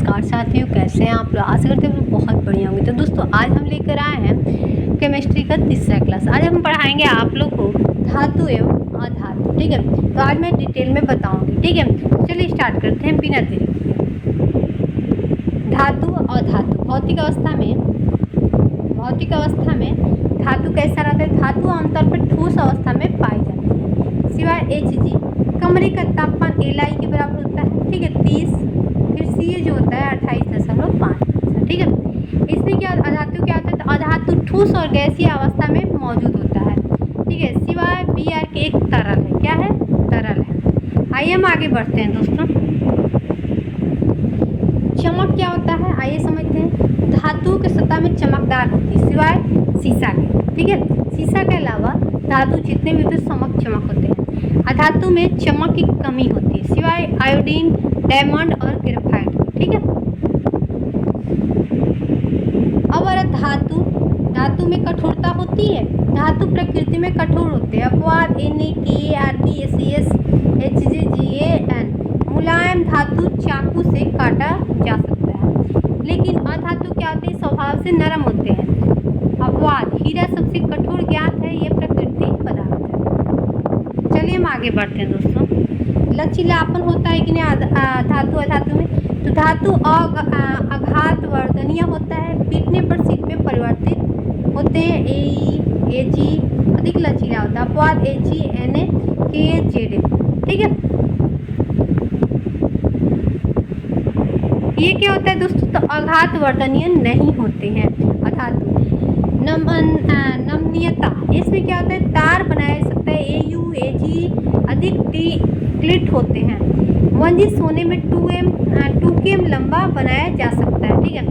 नमस्कार साथियों, कैसे हैं आप लोग। आशा करते हैं बहुत बढ़िया होंगे। तो दोस्तों आज हम लेकर आए हैं केमिस्ट्री का तीसरा क्लास। आज हम पढ़ाएंगे आप लोग को धातु एवं अधातु। ठीक है, तो आज मैं डिटेल में बताऊंगी। ठीक है, चलिए स्टार्ट करते हैं बिना देरी किए। धातु और अधातु। भौतिक अवस्था में धातु कैसा रहता है। धातु आमतौर पर ठोस अवस्था में पाई जाती है, सिवाय Hg। कमरे का तापमान Li के बराबर होता है। ठीक है, 30। फिर Ca जो होता है 28.5। ठीक है, इसमें क्या अधातु क्या होता है। तो अधातु ठोस और गैसीय अवस्था में मौजूद होता है। ठीक है, सिवाय Br के एक तरल है। क्या है? तरल है। आइए हम आगे बढ़ते हैं दोस्तों। चमक क्या होता है, आइए समझते हैं। धातु के सतह में चमकदार होती है, सिवाय शीशा के। ठीक है, शीशा के अलावा धातु जितने भी होते चमक होते हैं। अधातु में चमक की कमी होती है, सिवाय आयोडीन, डायमंड और ग्रेफाइट। ठीक है, अब धातु में कठोरता होती है। धातु प्रकृति में कठोर होते हैं। अपवाद Na, Ka, Rb, ACS, Hg, Gan। मुलायम धातु चाकू से काटा जा सकता है, लेकिन अधातु क्या होते हैं, स्वभाव से नरम होते हैं। अपवाद हीरा सबसे कठोर ज्ञात है, यह प्रकृति पदार्थ है। चलिए हम आगे बढ़ते हैं दोस्तों। लचीलापन होता है कि नहीं धातु अधातु में। तो धातु आघात वर्धनीय होता है, पीटने पर शीत में परिवर्तित होते हैं। Ag अधिक लचीला होता है। अपवाद Ag, Na, Ka, Zn। ठीक है, ये क्या होता है दोस्तों, तो आघात वर्धनीय नहीं होते हैं अधातु। नमनीयता, इसमें क्या होता है, तार बनाया जा सकता है। Au, Ag अधिक क्लिट होते हैं। वंजित सोने में 2km लंबा बनाया जा सकता है। ठीक है,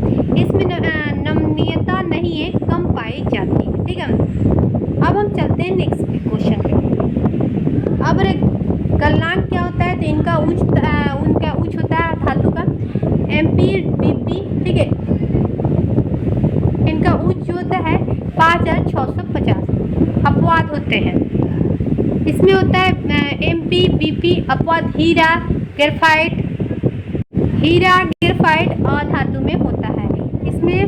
इसमें नमनीयता नहीं है, कम पाई जाती है। ठीक है, अब हम चलते हैं नेक्स्ट क्वेश्चन पे। अब गलनांक क्या होता है, तो उनका उच्च होता है धातु का MPBP। ठीक है, इनका उच्च जो होता है 5650। अपवाद होते हैं, इसमें होता है MPBP। अपवाद हीरा ग्रेफाइट अधातु में होता है इसमें।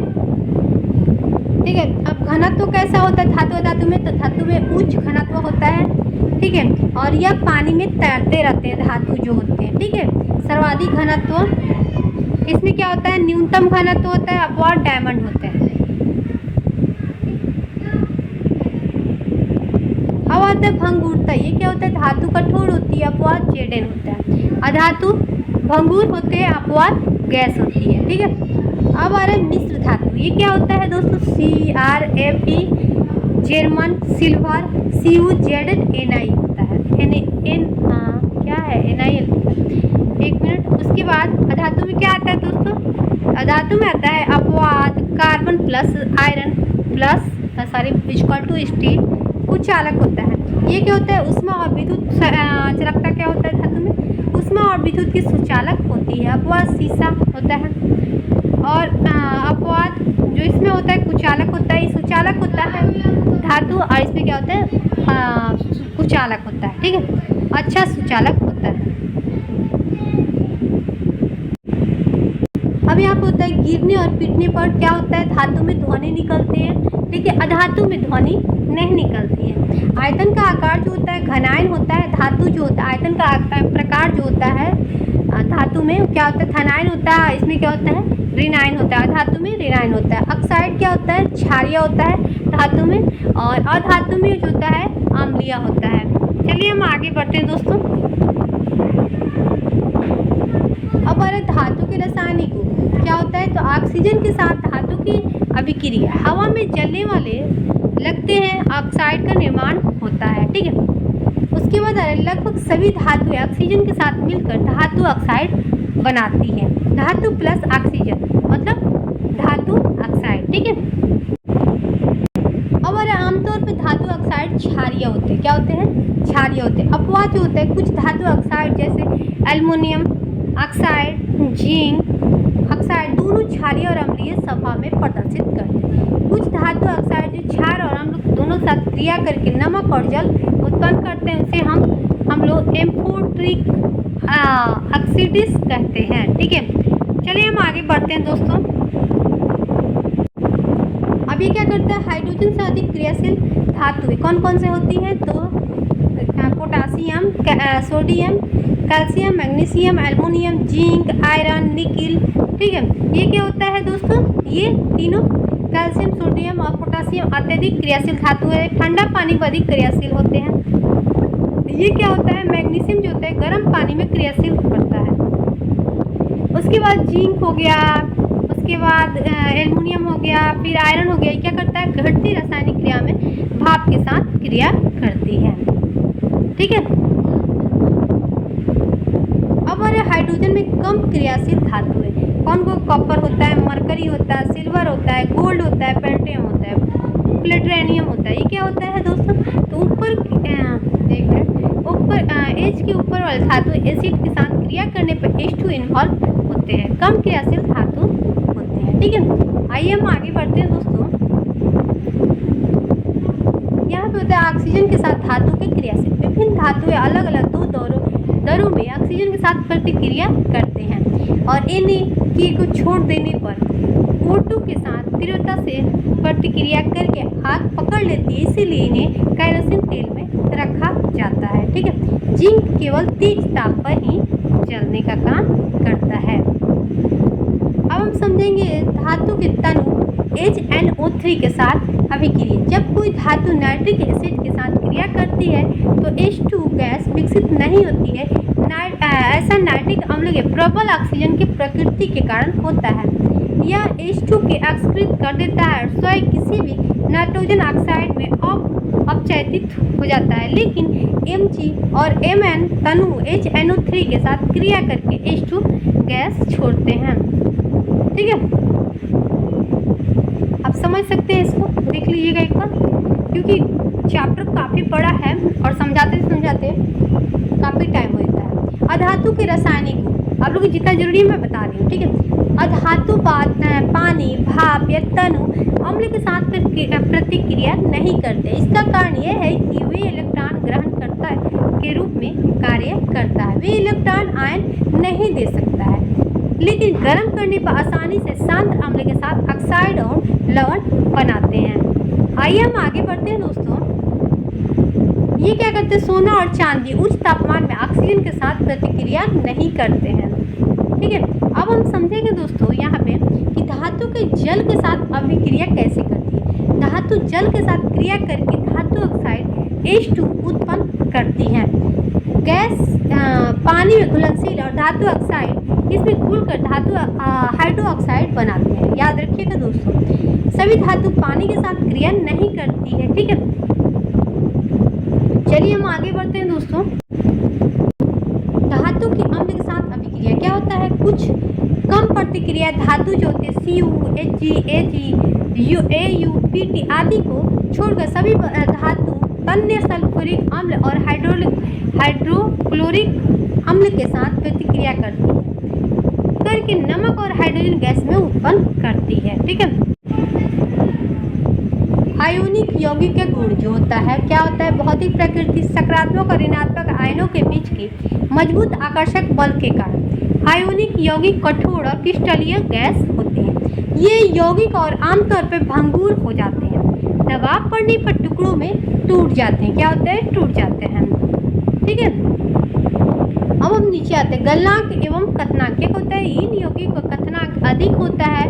ठीक है, अब घनत्व कैसा होता है धातु अधातु में, तो धातु में उच्च घनत्व होता है। ठीक है, और यह पानी में तैरते रहते हैं धातु जो होते हैं। ठीक है, सर्वाधिक घनत्व इसमें क्या होता है, न्यूनतम घनत्व होता है। अपवाद डायमंड होते हैं। अब आता है भंगुरता। ये क्या होता है, धातु कठोर होती है। अपवाद Zn होता है। अधातु भंगुर होते हैं। अपवाद गैस होती है। ठीक है, अब आ रहा है मिश्र धातु। ये क्या होता है दोस्तों, CrFe, German, silver, Cu, Zn, Ni होता है। क्या है, NiL। एक मिनट, उसके बाद अधातु में क्या आता है दोस्तों, अधातु में आता है अपवाद carbon plus iron plus equal to steel, कुचालक होता है। ये क्या होता है, उष्मा और विद्युत चालकता क्या होता है धातु में, उष्मा और विद्युत की सुचालक होती है। अपवाद शीशा होता है। और अपवाद जो इसमें होता है कुचालक होता है, सुचालक होता है धातु, और इसमें क्या होता है कुचालक होता है। ठीक है, अच्छा सुचालक होता है। अब यहाँ पे होता है गिरने और पीटने पर क्या होता है, धातु में ध्वनि निकलते हैं। देखिए अधातु में ध्वनि नहीं निकलती है। आयतन का आकार जो होता है घनायन होता है। धातु जो होता है आयतन का प्रकार जो होता है धातु में क्या होता है, थनायन होता है। इसमें क्या होता है, ऋणायन होता है। धातु में ऋणायन होता है। ऑक्साइड क्या होता है, क्षारीय होता है धातु में, और अधातु में जो होता है अम्लीय होता है। चलिए हम आगे बढ़ते हैं दोस्तों। अब अरे धातु के रासायनिक गुण क्या होता है, तो ऑक्सीजन के साथ धातु की अभिक्रिया हवा में जलने वाले लगते हैं, ऑक्साइड का निर्माण होता है। ठीक है, उसके बाद लगभग सभी धातुएं ऑक्सीजन के साथ मिलकर धातु ऑक्साइड बनाती है। धातु प्लस ऑक्सीजन मतलब धातु ऑक्साइड। ठीक है, अब आमतौर पर धातु ऑक्साइड क्षारीय होते हैं। क्या होते हैं, क्षारीय होते हैं। अपवाद जो होता है, कुछ धातु ऑक्साइड जैसे एल्युमिनियम ऑक्साइड, जिंक ऑक्साइड दोनों क्षारीय और अम्लीय स्वभाव में प्रदर्शित करते हैं। कुछ धातु ऑक्साइड जो क्षार और अम्ल दोनों साथ क्रिया करके नमक और जल उत्पन्न करते हैं, उसे हम लोग एम्फोट्रिक ऑक्सीडिस कहते हैं। ठीक है, चलिए हम आगे बढ़ते हैं दोस्तों। अब ये क्या करता है, हाइड्रोजन से अधिक क्रियाशील धातुएं कौन कौन से होती हैं, तो potassium, sodium, calcium, magnesium, aluminium, zinc, iron, nickel. ठीक है, ये क्या होता है दोस्तों, ये तीनों कैल्शियम, सोडियम और पोटासियम अत्यधिक क्रियाशील धातु है, ठंडा पानी में अधिक क्रियाशील होते हैं। ये क्या होता है, मैग्नीशियम जो होता है गर्म पानी में क्रियाशील पड़ता है। उसके बाद जिंक हो गया, उसके बाद एल्युमिनियम हो गया, फिर आयरन हो गया। ये क्या करता है, घटती रासायनिक क्रिया में भाप के साथ क्रिया करती है। ठीक है, अब हमारे हाइड्रोजन में कम क्रियाशील धातु है कौन को, कॉपर होता है, मरकरी होता है, सिल्वर होता है, गोल्ड होता है, पेल्टियम होता है, प्लेटिनियम होता है। ये क्या होता है दोस्तों, तो ऊपर H के ऊपर वाले धातु एसिड के साथ क्रिया करने पर H2 इन्वॉल्व होते हैं, कम क्रियाशील धातु होते हैं। ठीक है, आइए हम आगे बढ़ते हैं दोस्तों। यहाँ पे होता है ऑक्सीजन के साथ धातु के क्रियाशील, विभिन्न धातुएं अलग अलग दो दरों में ऑक्सीजन के साथ प्रतिक्रिया करते हैं और Na को छोड़ देने पर O2 के साथ तीव्रता से प्रतिक्रिया करके आग पकड़ लेती है, इसीलिए इन्हें केरोसिन तेल में रखा जाता है। ठीक है, जिंक केवल तेज ताप पर ही जलने का काम करता है। अब हम समझेंगे धातु के तनु HNO3 के साथ अभिक्रिया। जब कोई धातु नाइट्रिक एसिड के साथ क्रिया करती है तो H2 गैस विकसित नहीं होती है। ऐसा नाइट्रिक अम्ल के प्रबल ऑक्सीजन की प्रकृति के कारण होता है। यह H2 के अक्सकृत कर देता है, स्वयं किसी भी नाइट्रोजन ऑक्साइड में अपचयित हो जाता है, लेकिन Mg और Mn तनु HNO3 के साथ क्रिया करके H2 गैस छोड़ते हैं। ठीक है, आप समझ सकते हैं, इसको देख लीजिएगा एक बार, क्योंकि चैप्टर काफ़ी बड़ा है और समझाते काफ़ी टाइम हो जाता है। अधातु के रासायनिक गुण आप लोग जितना जरूरी है मैं बता रही हूँ। ठीक है, अधातु पानी, भाप या तनु अम्ल के साथ प्रतिक्रिया नहीं करते। इसका कारण यह है कि वे इलेक्ट्रॉन ग्रहणकर्ता के रूप में कार्य करता है, वे इलेक्ट्रॉन आयन नहीं दे सकता है, लेकिन गर्म करने पर आसानी से शांत अम्ल के साथ ऑक्साइड और लवण बनाते हैं। आइए हम आगे बढ़ते हैं दोस्तों। ये क्या करते हैं, सोना और चांदी उच्च तापमान में ऑक्सीजन के साथ प्रतिक्रिया नहीं करते हैं। ठीक है, अब हम समझेंगे दोस्तों यहाँ पे कि धातु के जल के साथ अभिक्रिया कैसे करती है। धातु जल के साथ क्रिया करके धातु ऑक्साइड H2 उत्पन्न करती है। गैस पानी में घुलनशील और धातु ऑक्साइड इसमें घुलकर धातु हाइड्रो ऑक्साइड बनाते हैं। याद रखिएगा दोस्तों, सभी धातु पानी के साथ क्रिया नहीं करती है। ठीक है, चलिए हम आगे बढ़ते हैं दोस्तों। धातु की अम्ल के साथ अभिक्रिया क्या होता है, कुछ कम प्रतिक्रिया धातु जो होते हैं Cu, Hg, Ag, Au, Pt आदि को छोड़कर सभी धातु तन्य सल्फ्यूरिक अम्ल और हाइड्रोक्लोरिक अम्ल के साथ प्रतिक्रिया करके नमक और हाइड्रोजन गैस में उत्पन्न करती है। ठीक है, आयोनिक यौगिक के गुण जो होता है क्या होता है, भौतिक प्रकृति सकारात्मक और ऋणात्मक आयनों के बीच के मजबूत आकर्षक बल के कारण आयोनिक यौगिक कठोर और क्रिस्टलीय गैस होते हैं। ये यौगिक और आमतौर पर भंगुर हो जाते हैं, दबाव पड़ने पर टुकड़ों में टूट जाते हैं। क्या होता है, टूट जाते हैं। ठीक है, अब हम नीचे आते हैं। गलनांक एवं कथनांक क्या होता है, इन यौगिक का कथनांक अधिक होता है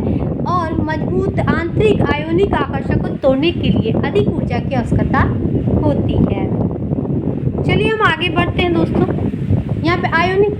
और मजबूत आंतरिक आयोनिक आकर्षण को तोड़ने के लिए अधिक ऊर्जा की आवश्यकता होती है। चलिए हम आगे बढ़ते हैं दोस्तों। यहाँ पे आयोनिक